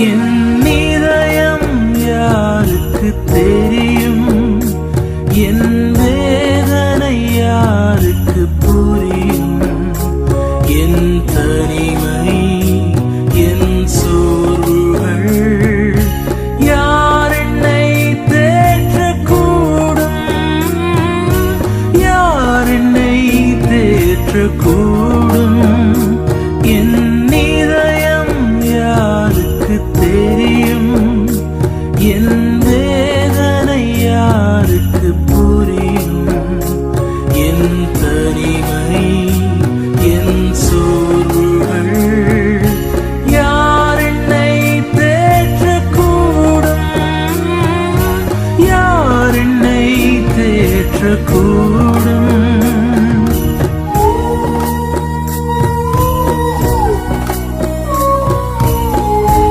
என் இதயம் யாருக்கு தெரியும்? என் வேதனை யாருக்கு புரியும்? என் தனிமை, என் சோர்வுகள் யார் என்னை தேற்றக்கூடும்? யார் என்னை தேற்றக்கூடும்? என் இதயம் யாருக்கு தெரியும்? என் வேதனை யாருக்கு புரியும்? என் தனிமை, என் சோர்வுகள் யார் என்னை தேற்றக்கூடும்? யார் என்னை தேற்றக்கூடும்?